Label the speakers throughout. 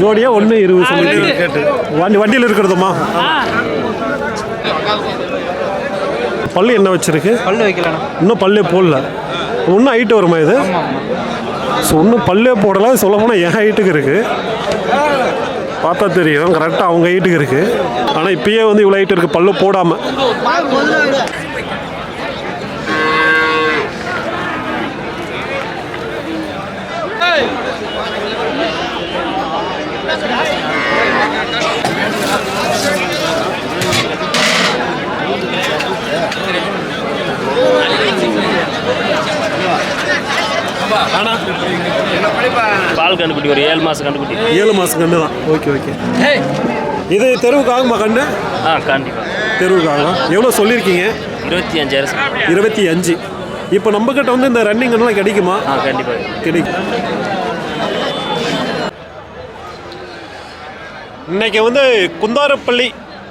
Speaker 1: ஜோடியா 1.20 சொல்லி வண்டியில் இருக்கிறதுமா? பல்லு என்ன வச்சிருக்கு?
Speaker 2: பல்லு வைக்கலாம்,
Speaker 1: இன்னும் பல்லே போடல. இன்னும் ஹைட்டு வருமா இது? ஸோ இன்னும் பல்லே போடலை. சொல்ல போனால் என் ஹைட்டுக்கு இருக்குது, பார்த்தா தெரியும் கரெக்டாக அவங்க ஹைட்டுக்கு இருக்குது. ஆனால் இப்பயே வந்து இவ்வளோ ஹைட்டு இருக்குது பல்லு போடாமல்.
Speaker 3: பால் கண்டுபிடி ஒரு 7 மாதம் கண்டுபிடி.
Speaker 1: 7 மாதம் கண்டு தான். Okay okay. இது தெருவுக்காகுமா கண்டு?
Speaker 3: கண்டிப்பாக
Speaker 1: தெருவுக்காக. எவ்வளோ சொல்லியிருக்கீங்க?
Speaker 3: 25,000.
Speaker 1: 25. இப்போ நம்மக்கிட்ட வந்து இந்த ரன்னிங் எல்லாம் கிடைக்குமா?
Speaker 3: கண்டிப்பாக
Speaker 1: கிடைக்கும். இன்றைக்கி வந்து குந்தாரப்பள்ளி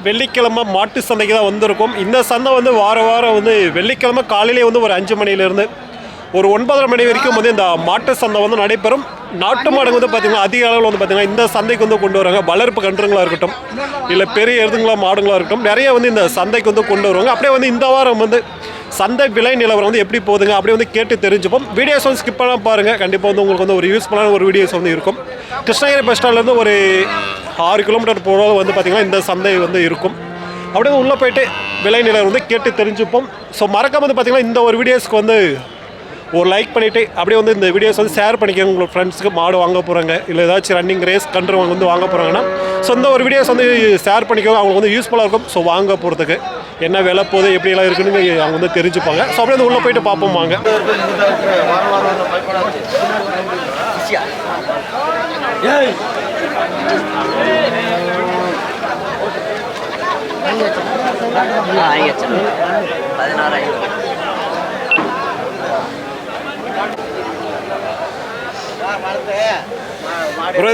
Speaker 1: வெள்ளிக்கிழமை மாட்டு சந்தைக்கு தான் வந்திருக்கும். இந்த சந்தை வந்து வாரம் வந்து வெள்ளிக்கிழமை காலையிலே வந்து ஒரு 5 மணிலேருந்து ஒரு 9:30 மணி வரைக்கும் வந்து இந்த மாட்டு சந்தை வந்து நடைபெறும். நாட்டு மாடுங்க வந்து பார்த்திங்கன்னா அதிக அளவில் வந்து பார்த்திங்கன்னா இந்த சந்தைக்கு வந்து கொண்டு வராங்க. வளர்ப்பு கன்றுங்களாக இருக்கட்டும், இல்லை பெரிய எருதுங்களா மாடுங்களாக இருக்கட்டும், நிறைய வந்து இந்த சந்தைக்கு வந்து கொண்டு வருவாங்க. அப்படியே வந்து இந்த வாரம் வந்து சந்தை விலை நிலவரம் வந்து எப்படி போகுதுங்க அப்படியே வந்து கேட்டு தெரிஞ்சுப்போம். வீடியோஸ் வந்து ஸ்கிப் பண்ணால் பாருங்கள், கண்டிப்பாக வந்து உங்களுக்கு வந்து ஒரு யூஸ்ஃபுல்லான ஒரு வீடியோஸ் வந்து இருக்கும். கிருஷ்ணகிரி பஸ் ஸ்டாண்ட்லேருந்து ஒரு 6 கிலோமீட்டர் போகிறது வந்து பார்த்திங்கன்னா இந்த சந்தை வந்து இருக்கும். அப்படியே உள்ளே போய்ட்டு விலை நிலவரம் வந்து கேட்டு தெரிஞ்சுப்போம். ஸோ மறக்காம வந்து பார்த்திங்கன்னா இந்த ஒரு வீடியோஸ்க்கு வந்து ஒரு லைக் பண்ணிவிட்டு அப்படியே வந்து இந்த வீடியோஸ் வந்து ஷேர் பண்ணிக்கோங்க உங்களோட ஃப்ரெண்ட்ஸுக்கு. மாடு வாங்க போகிறாங்க, இல்லை ஏதாச்சும் ரன்னிங் ரேஸ் கன்று வந்து வாங்க போகிறாங்கன்னா ஸோ இந்த ஒரு வீடியோஸ் வந்து ஷேர் பண்ணிக்கோங்க, அவங்களுக்கு வந்து யூஸ்ஃபுல்லாக இருக்கும். ஸோ வாங்க போகிறதுக்கு என்ன விலை போகுது எப்படியெல்லாம் இருக்குன்னு அவங்க வந்து தெரிஞ்சுப்பாங்க. ஸோ அப்படியே வந்து உள்ளே போய்ட்டு பார்ப்போம் வாங்க.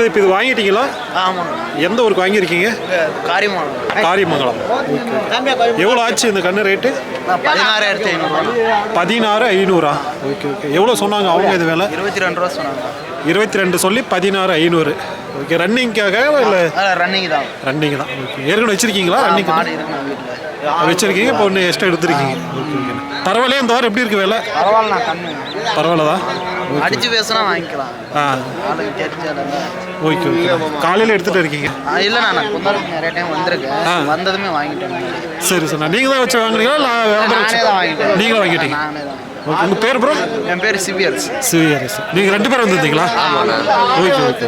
Speaker 1: இப்போ இது வாங்கிட்டீங்களா?
Speaker 2: ஆமாம்.
Speaker 1: எந்த ஊருக்கு வாங்கியிருக்கீங்க? காரியமங்கலம். எவ்வளோ ஆச்சு இந்த கண்ணு ரேட்டு?
Speaker 2: 16,500.
Speaker 1: Okay okay. எவ்வளோ சொன்னாங்க அவங்க இது வேலை?
Speaker 2: 22 ரூபா சொன்னாங்க.
Speaker 1: 22 சொல்லி 16,500. ஓகே. ரன்னிங்காக இல்லை?
Speaker 2: ரன்னிங் தான்.
Speaker 1: ரன்னிங் தான். ஓகே. ஏற்கனவே வச்சுருக்கீங்களா? ரன்னிங் வச்சுருக்கீங்க, இப்போ ஒன்று எக்ஸ்ட்ரா எடுத்துருக்கீங்க. Okay okay. பரவாயில்லையா இந்த வாரம் எப்படி இருக்குது வேலை? பரவாயில்லதான்.
Speaker 2: அடிச்சு பேசினா வாங்கிக்கலாம்.
Speaker 1: Okay okay. காலையில் எடுத்துகிட்டு இருக்கீங்க?
Speaker 2: இல்லை, நான் குந்தாரப்பள்ளி நிறைய டைம் வந்திருக்கேன், வந்ததுமே வாங்கிட்டேன்.
Speaker 1: சரி சார். நீங்கள் தான் வச்சு வாங்குறீங்களா இல்லை
Speaker 2: நானே தான் வாங்கிட்டேன்?
Speaker 1: நீங்களும் வாங்கிட்டீங்க?
Speaker 2: நானே தான்.
Speaker 1: ஓகே. உங்கள் பேர் ப்ரோ?
Speaker 2: என் பேர் சிவியர்ஸ்.
Speaker 1: நீங்கள் 2 பேர் வந்துருந்தீங்களா? Okay okay.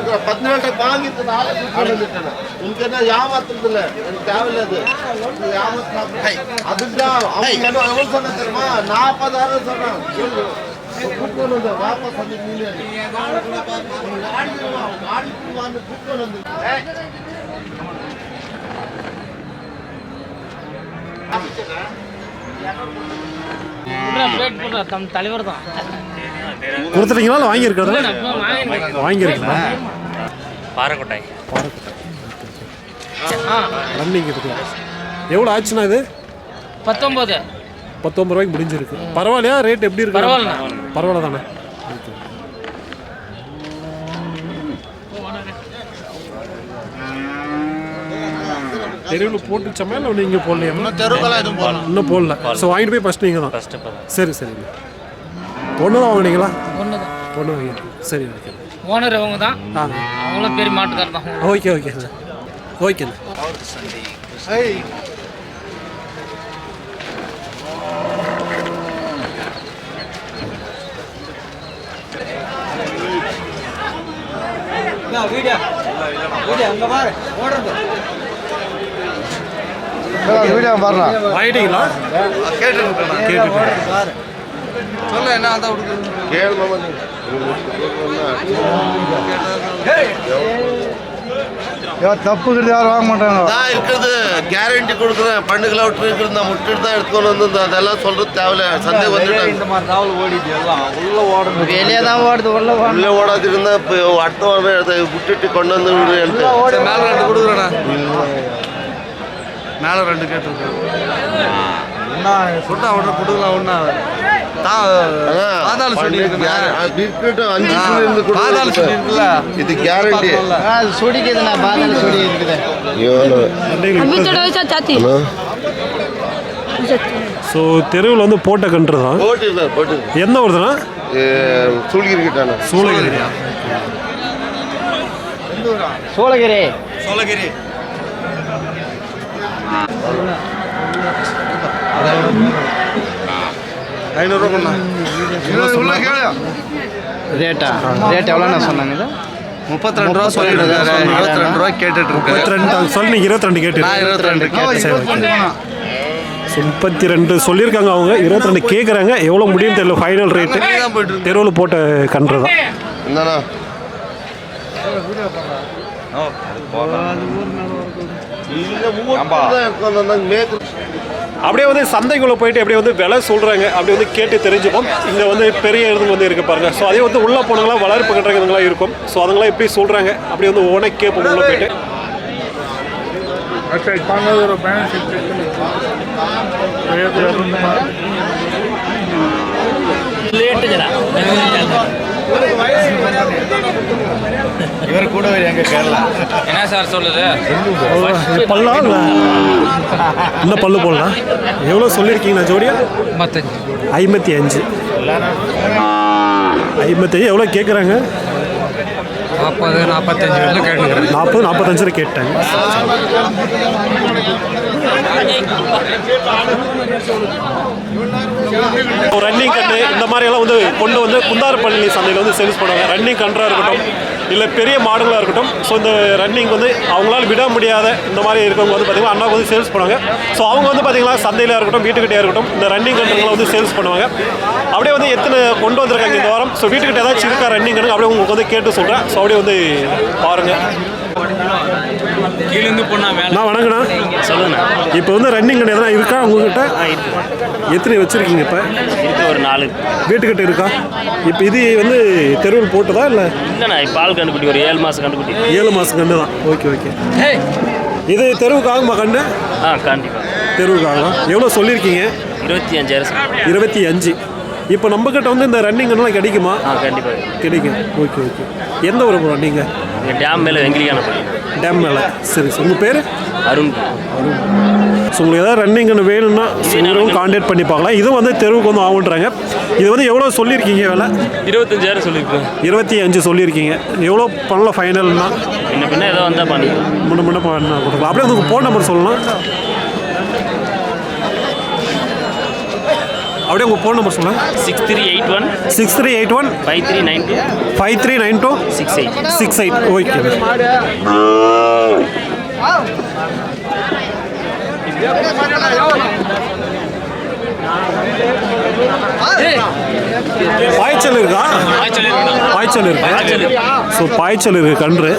Speaker 4: தலைவர் தான்
Speaker 1: கொடுத்துட்டீங்களா இல்லை வாங்கியிருக்கிறதா? வாங்கியிருக்கீங்களா?
Speaker 3: பாறைக்கோட்டை.
Speaker 1: ரன்னிங் இருக்கு. எவ்வளோ ஆச்சுண்ணா இது?
Speaker 4: 19
Speaker 1: ரூபாய்க்கு முடிஞ்சிருக்கு. பரவாயில்லையா? ரேட் எப்படி இருக்கு? பரவாயில்ல தானே. தெருவில் போட்டுச்சோமா இல்லை நீங்கள் போடலையா? இன்னும் போடல. ஸோ வாங்கிட்டு போய் ஃபஸ்ட் நீங்கள் தான். சரி சரிங்க. பொண்ணு தான் வாங்கினீங்களா? பொண்ணு வாங்கி. சரி ஓகே.
Speaker 4: ஓனர் அவங்க தான். அவங்களும் பெரிய மாட்டுக்காரர் தான்.
Speaker 1: Okay okay sir. ஓகேண்ணா. வாங்கிட்டீங்களா?
Speaker 2: சொல்ல என்ன தப்புக்கிறது யாரும் வாங்க மாட்டாங்க.
Speaker 5: நான் இருக்கிறது கேரண்டி கொடுக்குறேன். பண்டுகளை விட்டு நான் முட்டுட்டு தான் எடுத்துக்கொண்டு வந்து அதெல்லாம் சொல்றது தேவையில்ல. சந்தை வந்துட்டாங்க.
Speaker 2: இந்த மாதிரி தாவல் ஓடிட்டு எல்லாம் உள்ள ஓடணும். வெளியே தான் ஓடுது.
Speaker 5: உள்ளே ஓடாது இருந்தால் இப்போ அடுத்த வாரம் விட்டுட்டு கொண்டு வந்து
Speaker 2: மேலே 2 கொடுக்குறேண்ணா. மேலே 2 கேட்டுருக்கேன். ஒன்றா சொல்லிட்டு அவனை கொடுக்கலாம். ஒன்றா
Speaker 5: பாதாள சுடி இருக்கட்டும் 5 சுடி இருந்து கூட பாதாள சுடி இருக்குல்ல இது கேரண்டி
Speaker 2: அது சுடிக்குதுண்ணா பாதாள சுடி இருக்குது
Speaker 1: ஸோ தெருவில் வந்து போட்ட கன்று தான்.
Speaker 5: போட்டு
Speaker 1: எந்த ஊருதுண்ணா?
Speaker 5: சூளகிரி கிட்டான
Speaker 1: சூளகிரி.
Speaker 2: சோழகிரி ரேட் எவ்வளோண்ணா சொன்னாங்க இது?
Speaker 5: 32 ரூபா சொல்லிட்டு இருக்காரு. 22 ரூபா கேட்டுட்டு இருக்காரு.
Speaker 1: 22 சொல்லி நீங்கள் 22 கேட்டு.
Speaker 5: நான் 22 கேட்டேன்.
Speaker 1: 32 சொல்லியிருக்காங்க அவங்க, 22 கேட்குறாங்க. எவ்வளோ முடியும் தெரியல. ஃபைனல் ரேட்டு தெருவில் போட்ட கன்று தான்.
Speaker 5: என்னண்ணா
Speaker 1: அப்படியே வந்து சந்தைக்குள்ளே போயிட்டு அப்படியே வந்து விலை சொல்கிறாங்க, அப்படியே வந்து கேட்டு தெரிஞ்சுப்போம். இங்கே வந்து பெரிய இது வந்து இருக்குது பாருங்கள். ஸோ அதே வந்து உள்ளே போனவங்களாம் வளர்ப்பு கட்டுறதுங்களாம் இருக்கும். ஸோ அதுங்களாம் எப்படி சொல்கிறாங்க அப்படியே வந்து ஓனை கேட்போம் உள்ளே போயிட்டு.
Speaker 2: இவர் கூட எங்க கேரளா
Speaker 4: என்ன சார் சொல்லுது?
Speaker 1: பல்லா இல்லை இந்த பல்லு போடலாம். எவ்வளோ சொல்லியிருக்கீங்கண்ணா ஜோடியா? 55. 55 எவ்வளோ கேட்குறாங்க?
Speaker 4: 40-45 கேட்டுக்கிறேன்.
Speaker 1: 40-45 கேட்டாங்க. ரன்னிங் கன்று இந்த மாதிரியெல்லாம் வந்து கொண்டு வந்து குந்தாரப்பள்ளி சந்தையில் வந்து சேல்ஸ் பண்ணுவாங்க. ரன்னிங் கன்றாக இருக்கட்டும் இல்லை பெரிய மாடுகளாக இருக்கட்டும். ஸோ இந்த ரன்னிங் வந்து அவங்களால விட முடியாத இந்த மாதிரி இருக்கவங்க வந்து பார்த்திங்கன்னா அண்ணாவுக்கு வந்து சேல்ஸ் பண்ணுவாங்க. ஸோ அவங்க வந்து பார்த்திங்கன்னா சந்தையில் இருக்கட்டும் வீட்டுக்கிட்டே இருக்கட்டும் இந்த ரன்னிங் கன்றுகளை வந்து சேல்ஸ் பண்ணுவாங்க. அப்படியே வந்து எத்தனை கொண்டு வந்திருக்காங்க இந்த வாரம். ஸோ வீட்டுக்கிட்ட ஏதாச்சும் இருக்கா ரன்னிங் கன்று அப்படியே உங்களுக்கு வந்து கேட்டு சொல்கிறேன். ஸோ அப்படியே வந்து பாருங்கள்.
Speaker 4: கீழேருந்து போனா
Speaker 1: நான் வணங்கண்ணா.
Speaker 3: சொல்லுங்கண்ணா.
Speaker 1: இப்போ வந்து ரன்னிங் கன்று எதனா இருக்கா உங்ககிட்ட? எத்தனை வச்சுருக்கீங்க இப்போ?
Speaker 3: இருக்கு ஒரு 4
Speaker 1: வீட்டுக்கிட்ட இருக்கா? இப்போ இது வந்து தெருவில் போட்டதா இல்லை?
Speaker 3: இல்லைண்ணா பால் கண்டுபிடி ஒரு 7 மாதம் கண்டுபிடி.
Speaker 1: 7 மாதம் கன்று தான். ஓகே. இது தெருவுக்கு ஆகுமா கன்று?
Speaker 3: கண்டிப்பாக
Speaker 1: தெருவுக்கு ஆகலாம். எவ்வளோ சொல்லியிருக்கீங்க?
Speaker 3: 25,000.
Speaker 1: 25. இப்போ நம்மக்கிட்ட வந்து இந்த ரன்னிங் கன்றுலாம் கிடைக்குமா?
Speaker 3: கண்டிப்பாக
Speaker 1: கிடைக்கும். ஓகே. எந்த ஊர் போகிறோம் நீங்கள்?
Speaker 3: இங்கே டேம் மேலே வெங்கிலியான பள்ளி.
Speaker 1: டேம் மேலே. சரி. உங்கள் பேர்?
Speaker 3: அருண்.
Speaker 1: ஸோ உங்களுக்கு ஏதாவது ரன்னிங் கன்று வேணும்னா சீக்கிரம் கான்டாக்ட் பண்ணி பார்க்கலாம். இதுவும் வந்து தெருவுக்கு வந்து ஆகுன்றாங்க. இது வந்து எவ்வளோ சொல்லியிருக்கீங்க விலை?
Speaker 3: 25,000 சொல்லியிருக்கேன்.
Speaker 1: 25 சொல்லியிருக்கீங்க. எவ்வளோ பண்ணலாம் ஃபைனல்னா?
Speaker 3: பின்ன ஏதோ வந்தால் பண்ணிக்கலாம்.
Speaker 1: முன்ன பண்ண கொடுக்கலாம். அப்படியே உங்களுக்கு ஃபோன் நம்பர் சொல்லலாம். அப்படியே உங்கள் ஃபோன் நம்பர் சொல்லுங்கள்.
Speaker 3: 6381 5392
Speaker 1: 68. ஓகே. பாய்ச்சல் இருக்கா? பாய்ச்சல் இருக்கு. ஸோ பாய்ச்சல் இருக்கு கன்று.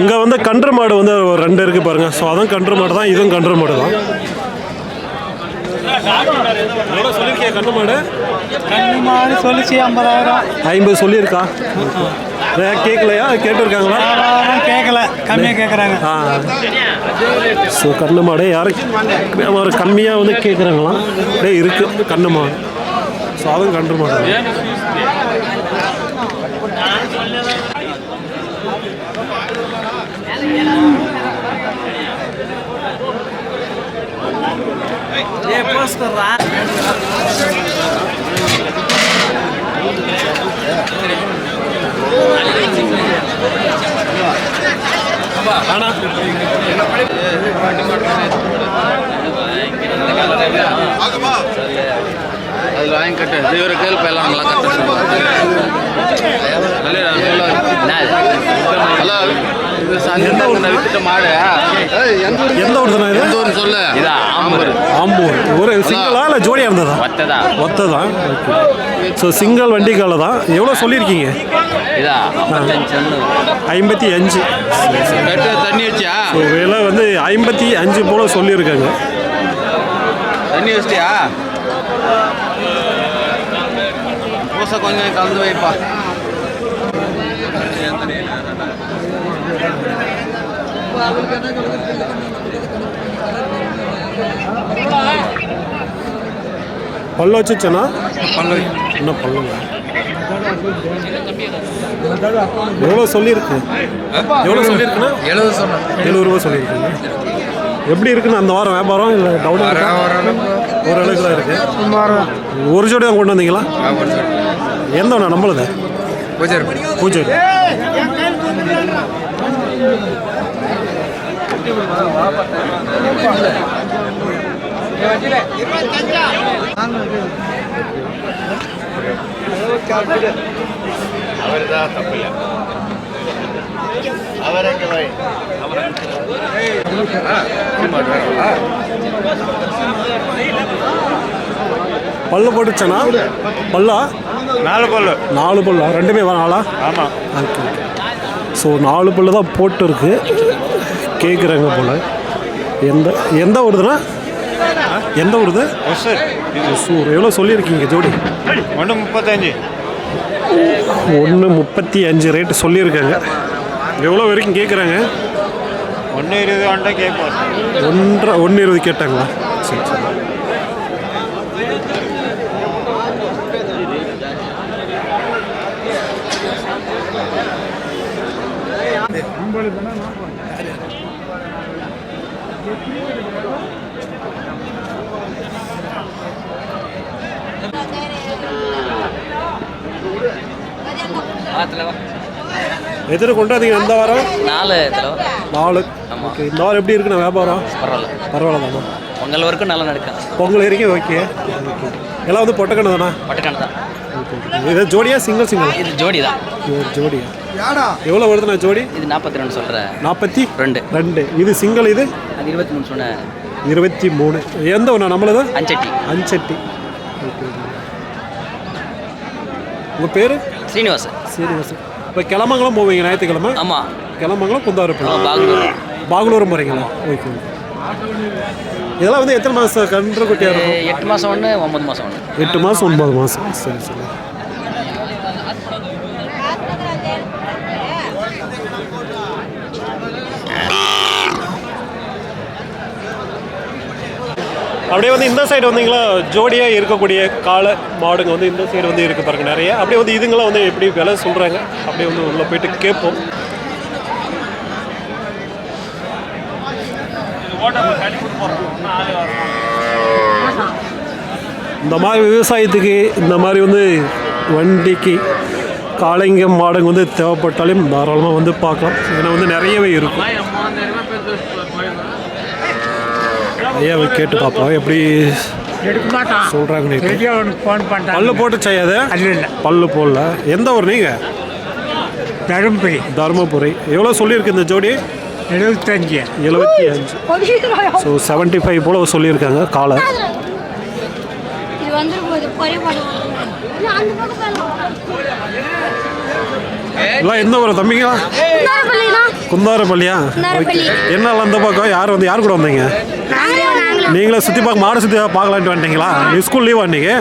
Speaker 1: இங்கே வந்து கன்று மாடு வந்து ஒரு 2 இருக்குது பாருங்கள். ஸோ அதுவும் கன்று மாடு தான், இதுவும் கன்று மாடு தான். எவ்வளோ சொல்லியிருக்கியா கன்று மாடு?
Speaker 2: சொல்லிச்சு 50,000.
Speaker 1: 50 சொல்லியிருக்கா? கேட்கலையா? கேட்டிருக்காங்களா?
Speaker 2: கேட்கல, கம்மியாக கேட்குறாங்க.
Speaker 1: ஸோ கண்ணு மாடு யாரும் ஒரு கம்மியாக வந்து கேட்குறாங்களாம். அப்படியே இருக்குது கண்ணு மாடு. ஸோ அதுவும் கன்று மாடு.
Speaker 2: அதில் வாங்கி கட்டு இவரை கேள்வி எல்லாம் நல்லா கட்டு மாடு.
Speaker 1: எந்த ஊர் தானே இது?
Speaker 2: சொல்லு.
Speaker 1: ஆம்பூர். ஒரு சிங்கிளா இல்லை ஜோடியாக இருந்ததா? ஒத்ததான். ஸோ சிங்கிள் வண்டிக்கால தான். எவ்வளோ சொல்லியிருக்கீங்க? 55.
Speaker 2: தண்ணி வச்சியா?
Speaker 1: ஸோ விலை வந்து 55 போல சொல்லியிருக்காங்க.
Speaker 2: தண்ணி வச்சியா? பூசை கொஞ்சம் கலந்து வைப்பா.
Speaker 1: பல்லு வச்சுச்சேண்ணா என்ன பல்லுங்க எவ்வளோ சொல்லியிருக்கு எவ்வளோ சொல்லியிருக்குண்ணா
Speaker 4: 70 சொன்னேன்.
Speaker 1: 70 ரூபா சொல்லியிருக்கீங்க. எப்படி இருக்குண்ணா அந்த வாரம் வியாபாரம் இல்லை டவுன் ஓரளவுக்கு தான் இருக்குது. ஒரு ஜோடி தான் கொண்டு வந்தீங்களா? எந்தண்ணா நம்மளுது பூஜை
Speaker 5: அவர்தான் தப்பில்லை. அவரங்க வை
Speaker 1: பல்லு போட்டுச்சேண்ணா? பல்லா
Speaker 5: 4 பல்லு.
Speaker 1: 4 பல்லா? ரெண்டுமே நாளா?
Speaker 5: ஆமாம்.
Speaker 1: ஓகே. ஸோ 4 பல்லு தான் போட்டு இருக்கு கேட்குறாங்க போல். எந்த ஊருதுண்ணா? எந்த ஊருது? ஒசூர். எவ்வளோ சொல்லியிருக்கீங்க ஜோடி?
Speaker 5: 135.
Speaker 1: 135 ரேட்டு சொல்லியிருக்காங்க. எவ்வளோ வரைக்கும் கேட்குறாங்க?
Speaker 5: 120 கேட்போம்.
Speaker 1: 120 கேட்டாங்களா? சரி சரி. எத்தனை கொண்டாந்தீங்க இந்த வாரம்? 4. ஓகே. இந்த வாரம் எப்படி இருக்குண்ணா வியாபாரம்? பரவாயில்லதாண்ணா.
Speaker 3: பொங்கல் வரைக்கும் நல்லா நடக்கும்.
Speaker 1: பொங்கல் வரைக்கும் ஓகே. எல்லாம் வந்து பொட்டக்கண்ணு தானா?
Speaker 3: பட்டுக்கான தான்.
Speaker 1: இது ஜோடியா சிங்கிள்?
Speaker 3: இது ஜோடி தான்.
Speaker 1: ஜோடியா? எவ்வளோ வருதுண்ணா ஜோடி?
Speaker 3: இது 42 சொல்கிறேன்.
Speaker 1: 42. இது சிங்கிள். இது
Speaker 3: அது 23 சொன்னேன்.
Speaker 1: 23. எந்த ஒன்றா நம்மளது?
Speaker 3: அஞ்சட்டி.
Speaker 1: ஓகே. உங்கள் பேர்?
Speaker 3: ஸ்ரீனிவாசன்.
Speaker 1: இப்போ கிளம்பங்களாம் போவீங்க ஞாயிற்றுக்கிழமை?
Speaker 3: ஆமாம்.
Speaker 1: கிளம்பங்களாம் குந்தாரப்பள்ளி
Speaker 3: பாகலூர்
Speaker 1: போகிறீங்களா? ஓகே. இதெல்லாம் வந்து எத்தனை மாதம் கன்று குட்டியாக இருக்கும்?
Speaker 3: 8 மாதம் ஒன்று 9 மாதம் ஒன்று.
Speaker 1: 8 மாதம் 9 மாதம். சரி. அப்படியே வந்து இந்த சைடு வந்தீங்களா ஜோடியாக இருக்கக்கூடிய காளை மாடுங்க வந்து இந்த சைடு வந்து இருக்குது பாருங்க நிறைய. அப்படியே வந்து இதுங்களாம் வந்து எப்படி விலை சொல்கிறாங்க அப்படியே வந்து உள்ளே போயிட்டு கேட்போம். இந்த மாதிரி விவசாயத்துக்கு இந்த மாதிரி வந்து வண்டிக்கு காளைங்க மாடுங்க வந்து தேவைப்பட்டாலும் தாராளமாக வந்து பார்க்கலாம். ஏன்னா வந்து நிறையவே இருக்கும். ஐயாவை கேட்டு பார்ப்போம் எப்படி சொல்கிறாங்கன்னு. பல்லு போட்டு செய்யாது? பல்லு போடல. எந்த ஊர் நீங்கள்? தருமபுரி. எவ்வளோ சொல்லியிருக்கு இந்த ஜோடி?
Speaker 6: 75.
Speaker 1: ஸோ 75 போல் சொல்லியிருக்காங்க காலை. எல்லாம் எந்த ஊர் தம்பிங்க? குந்தாரப்பள்ளியா? என்னால அந்த பக்கம் யார் கூட வந்தீங்க? நீங்களே சுற்றி மாடை சுற்றி பார்க்கலான்ட்டு வந்துட்டீங்களா? நீ ஸ்கூல் லீவ் அன்றைக்கி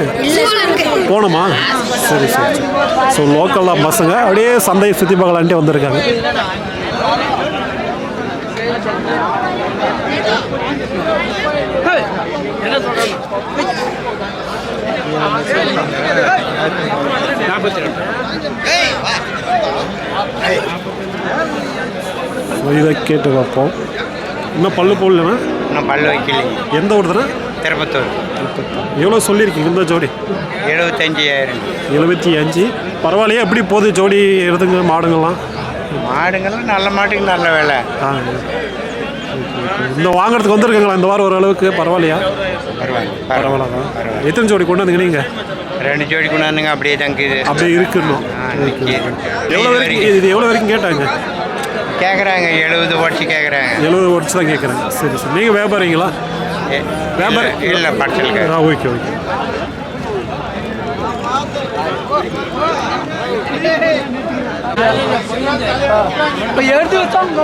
Speaker 1: போகணுமா? சரி. ஸோ லோக்கலில் பசங்க அப்படியே சந்தையை சுற்றி பார்க்கலான்ட்டு வந்திருக்காங்க. இதை கேட்டு பார்ப்போம். இன்னும் பல்லு போடலண்ணா?
Speaker 6: நான் பல்லு வைக்கலைங்க.
Speaker 1: எந்த ஊர் தானே?
Speaker 6: திருப்பத்தூர்.
Speaker 1: எவ்வளோ சொல்லியிருக்கீங்க இந்த ஜோடி?
Speaker 6: 75,000.
Speaker 1: 75. பரவாயில்லையா? எப்படி போகுது ஜோடி எடுத்துங்க மாடுங்கள்லாம்?
Speaker 6: மாடுங்கள்லாம் நல்ல மாட்டுக்கு நல்ல வேலை.
Speaker 1: இந்த வாங்குறதுக்கு வந்துருக்குங்களா இந்த வாரம் ஓரளவுக்கு? பரவாயில்லையா? பரவாயில்ல. எத்தனை ஜோடி கொண்டு வந்தீங்க நீங்கள்?
Speaker 6: 2 ஜோடி கொண்டாந்துங்க. அப்படியே தங்குது.
Speaker 1: அப்படியே இருக்கணும். எவ்வளோ வரைக்கும் கேட்டாங்க?
Speaker 6: கேட்குறாங்க 70 உடச்சி கேட்குறாங்க.
Speaker 1: 70 உடச்சி தான் கேட்குறாங்க. சரி. நீங்கள் வியாபாரிங்களா? வியாபாரம்
Speaker 6: இல்லை, பட்டலுக்கு.
Speaker 1: ஓகே.
Speaker 7: இப்போ எடுத்து வச்சாங்க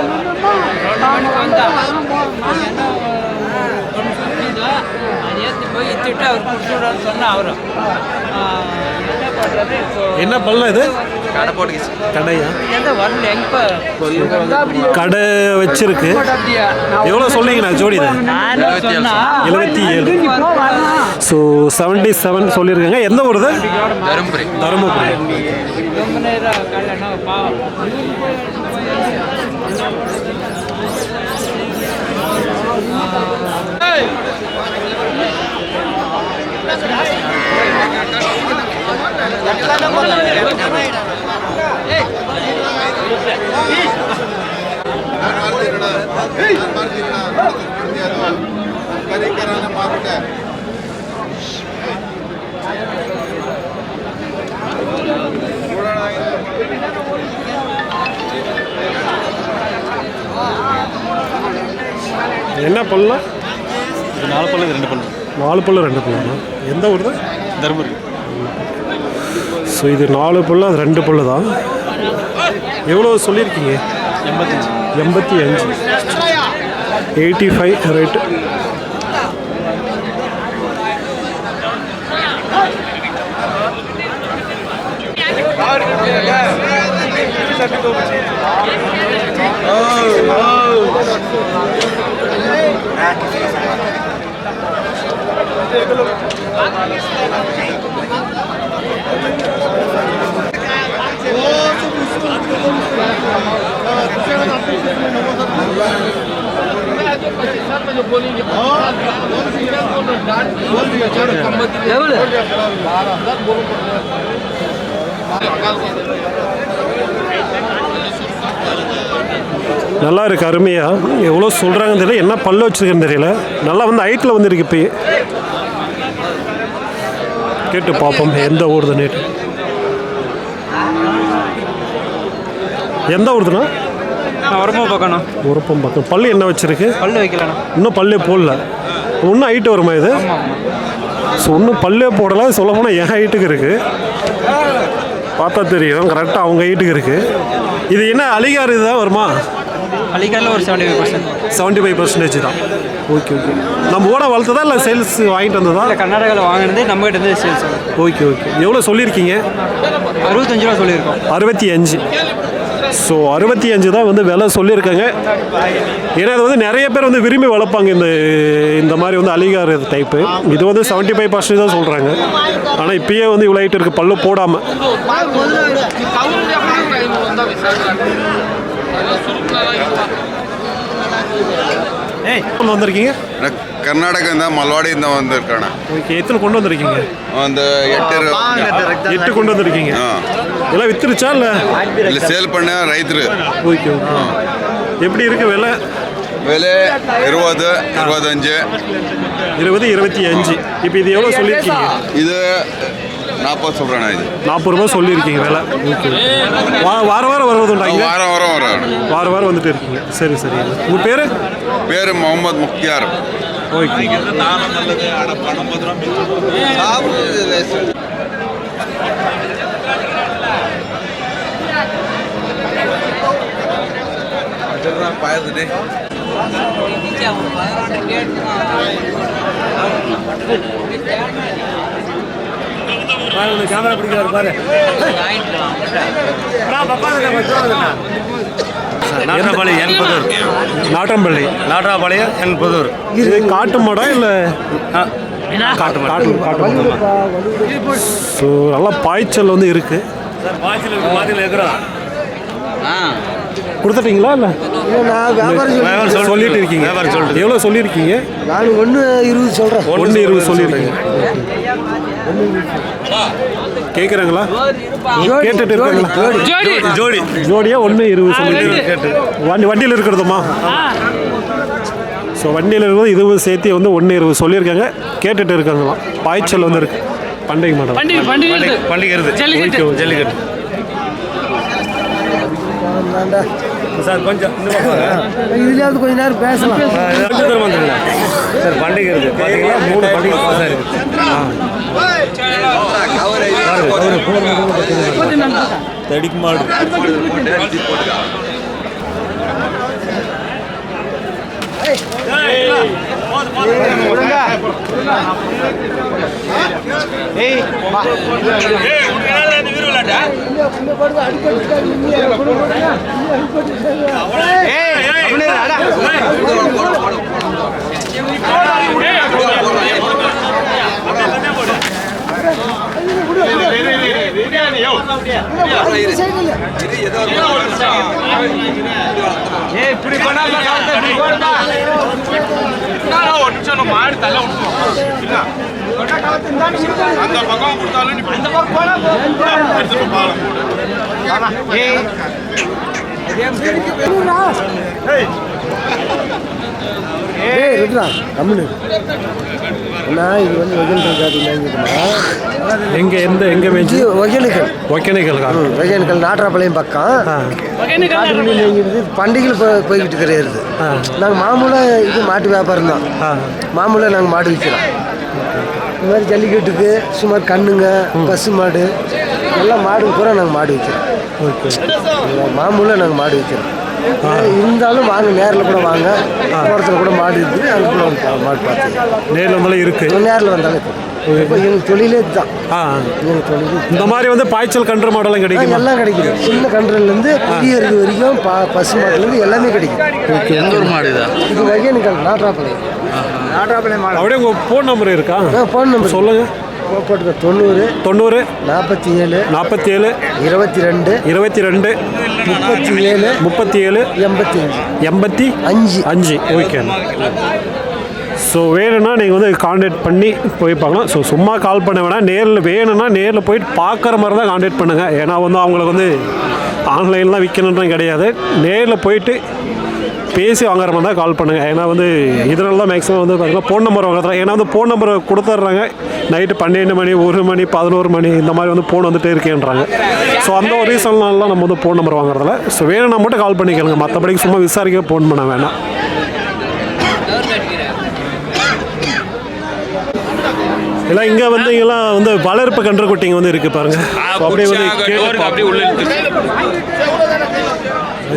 Speaker 7: போய் இத்திட்டு அவர் கொடுத்து விடான்னு சொன்னால் அவரும் என்ன பண்ணுறது இப்போ
Speaker 1: என்ன பல்ல இது
Speaker 3: கடை போட்டுக்கிச்சு.
Speaker 1: கடையா
Speaker 7: எந்த வரல எங்கே
Speaker 1: கடை வச்சிருக்கு எவ்வளோ சொல்லிங்கண்ணா ஜோடி இது
Speaker 7: நான் சொன்னால்
Speaker 1: 77 ஸோ 77 சொல்லியிருக்காங்க. எந்த ஊர் இது
Speaker 4: தருமபுரி.
Speaker 1: தருமபுரி.
Speaker 7: ரொம்ப நேரம் கல்யாணம் பாவம்
Speaker 1: என்ன பல்ல
Speaker 3: 4 பல்லு 2 பல்லு.
Speaker 1: 4 பல்லு 2 பல்லு. எந்த ஊர் தான்
Speaker 3: தருமபுரி.
Speaker 1: ஸோ இது 4 பல்லு அது 2 பல்லு தான். எவ்வளோ சொல்லியிருக்கீங்க 85 85 ரேட்டு. நல்லா இருக்கு அருமையா. எவ்வளோ சொல்கிறாங்கன்னு தெரியல, என்ன பல்லு வச்சுருக்கேன்னு தெரியல. நல்லா வந்து ஹைட்டில் வந்துருக்கு. இப்போ கேட்டு பார்ப்போம் எந்த ஊருது நேற்று. எந்த ஊருதுண்ணா?
Speaker 3: உரப்பம் பார்க்கணும்.
Speaker 1: உரப்பம் பக்கம். பல்லு என்ன வச்சுருக்கு?
Speaker 3: பல்லு வைக்கலண்ணா.
Speaker 1: இன்னும் பல்லே போடல. இன்னும் ஹைட்டு வருமா இது? ஸோ இன்னும் பல்லே போடலை. சொல்ல போனால் என் ஹைட்டுக்கு இருக்குது. பார்த்தா தெரியும் கரெக்டாக அவங்க ஹைட்டுக்கு இருக்குது. இது என்ன அலிகார் இதுதான் வருமா?
Speaker 3: அலிகாரில் ஒரு 75%.
Speaker 1: 75% தான். Okay okay. நம்ம ஓட வளர்த்ததா இல்லை சேல்ஸ் வாங்கிட்டு வந்ததா?
Speaker 3: இல்லை, கர்நாடகாவில் வாங்கினது நம்மகிட்ட இருந்து சேல்ஸ்.
Speaker 1: Okay okay. எவ்வளோ சொல்லியிருக்கீங்க?
Speaker 3: 65 ரூபா சொல்லியிருக்கோம்.
Speaker 1: 65. ஸோ 65 தான் வந்து விலை சொல்லியிருக்காங்க. ஏன்னா அது வந்து நிறைய பேர் வந்து விரும்பி வளர்ப்பாங்க இந்த மாதிரி வந்து அலிகார் டைப்பு. இது வந்து 75% தான் சொல்கிறாங்க. ஆனால் இப்பயே வந்து இவ்வளோ ஹைட் இருக்குது பல்லு போடாமல். வந்திருக்கீங்க?
Speaker 8: ಕರ್ನಾಟಕದಿಂದ ಮಲ್ವಾಡಿಯಿಂದ ಬಂದಿರ್ಕಣ.
Speaker 1: ஓகே. எத்தனை கொண்டு வந்திருக்கீங்க?
Speaker 8: ಒಂದು
Speaker 1: 8 கொண்டு வந்திருக்கீங்க. எல்லாம் வித்துருச்சா இல்லை?
Speaker 8: ಇಲ್ಲಿ ಸೇಲ್ ಪಣ್ಣ ರೈತರು.
Speaker 1: Okay okay. எப்படி இருக்கு விலை?
Speaker 8: ಬೆಲೆ 20, 25.
Speaker 1: 20, 25. இப்போ இது எவ்வளோ சொல்லியிருக்கீங்க?
Speaker 8: ಇದು 40 சொல்றேன். இது
Speaker 1: 40 ரூபா சொல்லியிருக்கீங்க விலை. ஓகே. வாரம் வாரம் வருவதுண்டாங்க?
Speaker 8: வாரம் வாரம் வரும்.
Speaker 1: வாரம் வாரம் வந்துட்டு இருக்கீங்க. சரி சரி. உங்கள் பேர்?
Speaker 8: பேர் முகமது முக்தியார்.
Speaker 1: ஓகே. கேமரா பிடிக்கிறாரு பாரு.
Speaker 6: நாட்டாப்பாளையம் என்பதூர்.
Speaker 1: நாட்டம்பள்ளி.
Speaker 6: நாட்டாப்பாளையம் என்பதூர்.
Speaker 1: இது காட்டு மாடா இல்லை?
Speaker 6: காட்டு
Speaker 1: காட்டு ஸோ நல்லா பாய்ச்சல் வந்து இருக்குது. கொடுத்துட்டீங்களா இல்லை? சொல்லிட்டு இருக்கீங்க. எவ்வளோ சொல்லியிருக்கீங்க?
Speaker 3: நான் 1.20 சொல்கிறேன்.
Speaker 1: 1.20 சொல்லியிருக்கீங்க. கேட்குறாங்களா? கேட்டுட்டு இருக்காங்களா?
Speaker 3: ஜோடி
Speaker 1: ஜோடியா 1.20 சொல்லிட்டு வண்டியில் இருக்கிறதுமா? ஸோ வண்டியில் இருக்கிறது இதுவும் சேர்த்து வந்து 1.20 சொல்லியிருக்காங்க. கேட்டுட்டு இருக்காங்களாம். பாய்ச்சல் வந்து இருக்கு. பண்டிகை மாடல்.
Speaker 6: பண்டிகை
Speaker 1: ஜல்லிக்கட்டு.
Speaker 6: சார் கொஞ்சம்
Speaker 3: இதுலேயாவது கொஞ்ச நேரம் பேசலாம்.
Speaker 6: சார் பண்டிகை இருக்குது பார்த்தீங்களா? 3 பண்டிகை பாஸாக இருக்குது. தடிக்கு மாடு.
Speaker 7: இப்படி பண்ணாம ஒரு நிமிஷம் மாடு தள்ள அந்த பக்கம் கொடுத்தாலும் அந்த பக்கம்
Speaker 3: கம்முனு அண்ணா இது வந்து
Speaker 1: எங்கே மேய்ச்சி
Speaker 3: ஒகேனக்கல்
Speaker 1: ஒகேனக்கல்
Speaker 3: ஒகேனக்கல் நாட்ராப்பாளையம் பக்கம் காட்டுக்குள்ளே மேய்ஞ்சிடுது பண்டிகையில் போய்கிட்டு இருக்கிறது. நாங்கள் மாமூலாக இது மாட்டு வியாபாரம் தான். மாமூலாக நாங்கள் மாடு விற்கிறோம். இந்த மாதிரி ஜல்லிக்கட்டுக்கு சுமார் கண்ணுங்க பசு மாடு எல்லாம் மாடு பூரா நாங்கள் மாடு விற்கிறோம். மாமூலாக நாங்கள் மாடு விற்கிறோம். இருந்தாலும் வாங்க, நேரில் கூட வாங்க. தோட்டத்தில் கூட மாடு இருக்குது, அங்கே கூட மாடு பார்த்து
Speaker 1: நேரில் வந்தாலும் இருக்குது.
Speaker 3: நேரில் வந்தாலும் இப்போ எங்களுக்கு தொழிலே இதுதான். எங்களுக்கு தொழில்
Speaker 1: இந்த மாதிரி வந்து பாய்ச்சல் கன்று மாடெல்லாம் கிடைக்கும்.
Speaker 3: எல்லாம் கிடைக்குது. சின்ன கன்றுலேருந்து பெரிய இது வரைக்கும் பசு மாடுலேருந்து எல்லாமே கிடைக்கும்.
Speaker 4: எந்த ஒரு மாடு இதா?
Speaker 3: இது ஒகேனக்கல் நாட்ராப்பாளையம். நாட்ராப்பாளையம் மாடு.
Speaker 1: அப்படியே உங்கள் ஃபோன் நம்பர் இருக்கா?
Speaker 3: ஃபோன் நம்பர்
Speaker 1: சொல்லுங்கள்.
Speaker 3: போட்டுக்க 90
Speaker 1: 90
Speaker 3: 47
Speaker 1: 47
Speaker 3: 22
Speaker 1: 22
Speaker 3: 37
Speaker 1: 37
Speaker 3: 85
Speaker 1: 85. ஓகே. ஸோ வேணும்னா நீங்கள் வந்து கான்டாக்ட் பண்ணி போய் பார்க்கலாம். ஸோ சும்மா கால் பண்ண வேணாம், நேரில் வேணும்னா நேரில் போயிட்டு பார்க்குற மாதிரி தான் கான்டாக்ட் பண்ணுங்கள். ஏன்னா வந்து அவங்களுக்கு வந்து ஆன்லைன்லாம் விற்கணுன்றது கிடையாது. நேரில் போயிட்டு பேசி வாங்குற மாதிரி தான் கால் பண்ணுங்கள். ஏன்னா வந்து இதனால தான் மேக்ஸிமம் வந்து பார்த்தீங்கன்னா ஃபோன் நம்பர் வாங்குறதுலாம். ஏன்னா வந்து ஃபோன் நம்பரை கொடுத்துட்றாங்க. நைட்டு 12 மணி 1 மணி 11 மணி இந்த மாதிரி வந்து ஃபோன் வந்துகிட்டே இருக்கேன்றாங்க. ஸோ அந்த ஒரு ரீசன்னாலாம் நம்ம வந்து ஃபோன் நம்பர் வாங்குறதில்ல. ஸோ வேணும்னா மட்டும் கால் பண்ணிக்கலுங்க. மற்றபடிக்கு சும்மா விசாரிக்க ஃபோன் பண்ண வேணாம். எல்லாம் இங்கே வந்து இங்கெல்லாம் வந்து வளர்ப்பு கன்றுக்குட்டிங்க வந்து இருக்குது பாருங்கள். அப்படியே வந்து
Speaker 4: அப்படியே உள்ள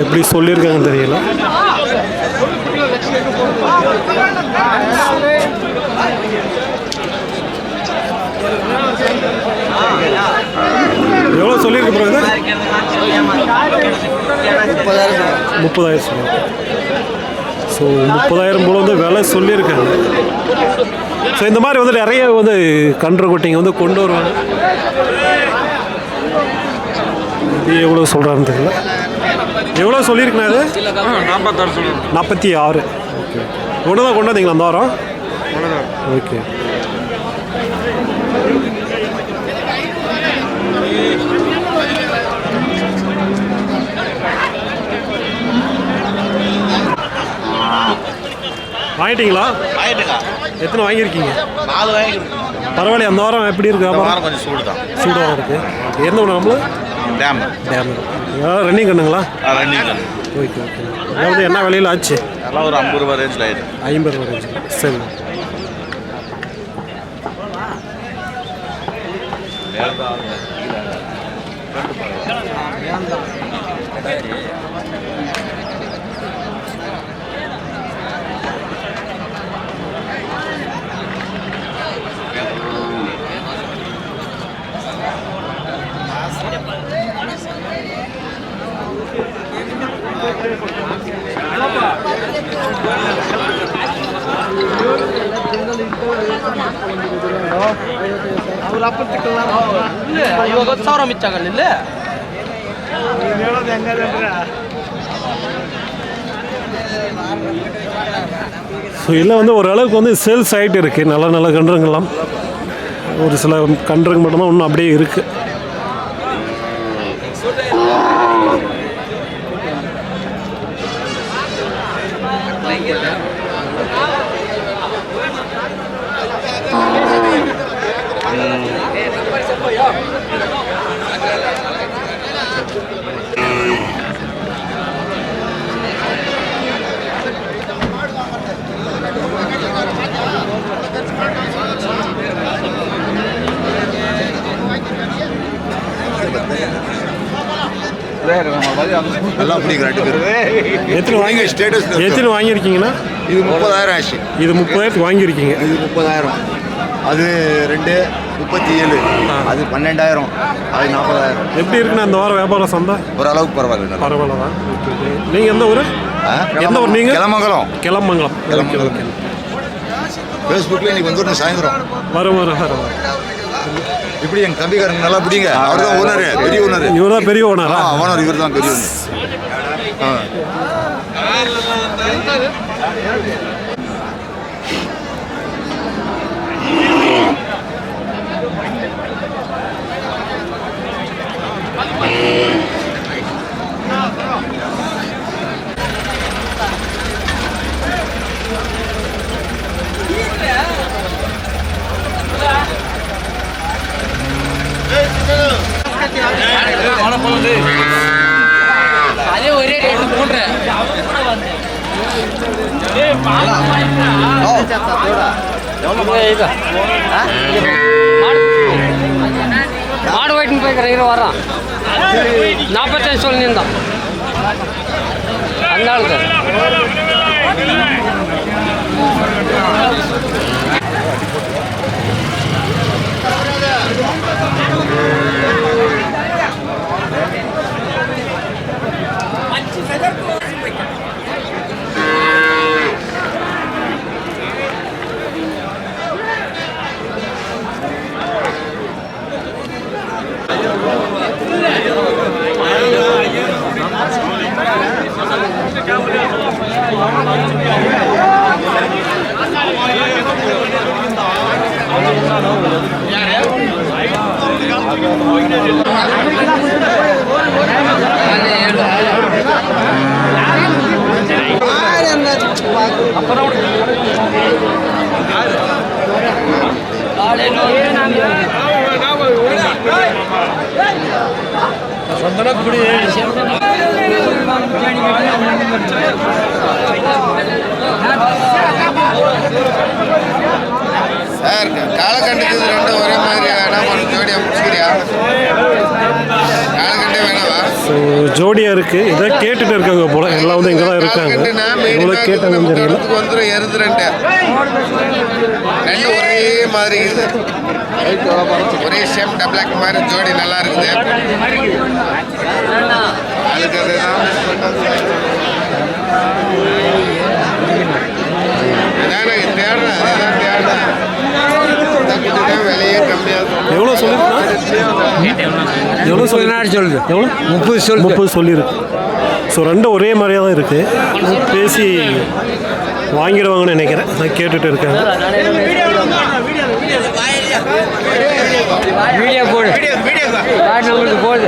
Speaker 1: எப்படி சொல்லியிருக்காங்கன்னு தெரியல. எவ்வளோ சொல்லியிருக்கு பிறகு? 30,000 சொல்லுங்க. ஸோ 30,000 போல வந்து விலை சொல்லியிருக்காங்க. ஸோ இந்த மாதிரி வந்து நிறைய வந்து கன்றுக்குட்டிங்க வந்து கொண்டு வருவாங்க. இது எவ்வளோ சொல்கிறான்னு தெரியல. எவ்வளோ சொல்லியிருக்குண்ணா அது? 46. ஓகே. ஒன்று தான் கொண்டு வந்தீங்களா அந்த வாரம்? ஓகே. வாங்கிட்டீங்களா? எத்தனை வாங்கியிருக்கீங்க?
Speaker 5: 4 வாங்கியிருக்கோம்.
Speaker 1: பரவாயில்ல. அந்த வாரம் எப்படி இருக்கு?
Speaker 5: வாரம் கொஞ்சம் சூடு தான்.
Speaker 1: சூடாக இருக்குது. ஓகே. எந்த ஒன்று நம்மள
Speaker 5: டேம்
Speaker 1: ரன்னிங் கண்ணுங்களா?
Speaker 5: ரன்னிங் கண்ணு.
Speaker 1: Okay okay. அதாவது என்ன விலையில் ஆச்சு?
Speaker 5: அதெல்லாம் ஒரு 50 ரூபா ரேஞ்சில் ஆயிடுச்சு.
Speaker 1: 50 ரூபா ரேஞ்சு. சரி.
Speaker 7: ಇವಾಗ 10,000 ಮಿಚ್ಚಾಗಲ್ಲ ಇಲ್ಲಿ.
Speaker 1: ஸோ இதில் வந்து ஓரளவுக்கு வந்து சேல்ஸ் ஆகிட்டு இருக்குது. நல்ல நல்ல கன்றுங்கள்லாம். ஒரு சில கன்றுங்க மட்டும்தான் இன்னும் அப்படியே இருக்குது.
Speaker 8: எல்லாம் அப்படி கரெக்டு.
Speaker 1: எத்தனை வாங்கியிருக்கீங்கன்னா?
Speaker 9: இது 30,000 ஆச்சு.
Speaker 1: இது 30,000 வாங்கியிருக்கீங்க.
Speaker 9: இது 30,000. அது 2 37. அது 12,000. அது 40,000.
Speaker 1: எப்படி இருக்குண்ணா இந்த வாரம் வியாபாரம் சந்தை?
Speaker 9: ஓரளவுக்கு பரவாயில்ல.
Speaker 1: பரவாயில்ல தான். நீங்கள் எந்த ஊர்? எந்த ஊர் நீங்கள்?
Speaker 9: கிளமங்கலம்.
Speaker 1: கிளமங்கலம்.
Speaker 9: கிளமங்கலம். ஃபேஸ்புக்கில் இன்னைக்கு வந்துடும் சாயந்தரம்.
Speaker 1: வரும்.
Speaker 9: இப்படி எங்கள் தம்பிக்காரங்க நல்லா பிடிங்க. அவர் தான் ஓனரு, பெரிய ஓனரு.
Speaker 1: இவர் தான் பெரிய ஓனரா?
Speaker 9: ஓனர் இவர் தான் பெரிய ஓனர்.
Speaker 7: அதே ஒரே ரேட்டு போடுறேன். மாடு போயிட்டு போய்க்கிறேன் வரான் 45 சொல்லி நின்றான் அந்த ஆளுக்கு.
Speaker 5: சார் காலக்கண்டுக்கு இது ரெண்டும் ஒரே மாதிரி வேணாம், ஒரு ஜோடியா முடிச்சுக்கிறியா? காலக்கண்டே வேணாவா?
Speaker 1: ஸோ ஜோடியாக இருக்குது. இதை கேட்டுட்டு இருக்காங்க போல. எல்லாம் வந்து இங்கே தான் இருக்காங்க. இவ்வளோ கேட்டாங்கன்னு தெரியல.
Speaker 5: வந்துடும் எருது ரெண்டு ஒரே மாதிரி இருக்குது. ஒரே ஷேப் டப்ளாக் மாதிரி ஜோடி நல்லா இருக்குது. அதுக்கு அதுதான் விலையே கம்மியாக.
Speaker 1: எவ்வளோ சொல்லியிருக்கா? எவ்வளோ சொல்லுது? எவ்வளோ? 30 சொல்லியிருக்கு. ஸோ ரெண்டும் ஒரே மாதிரியாக தான் இருக்குது. பேசி வாங்கிடுவாங்கன்னு நினைக்கிறேன். நான் கேட்டுட்டு இருக்கேன்.
Speaker 7: வீடியோ போடு போகுது.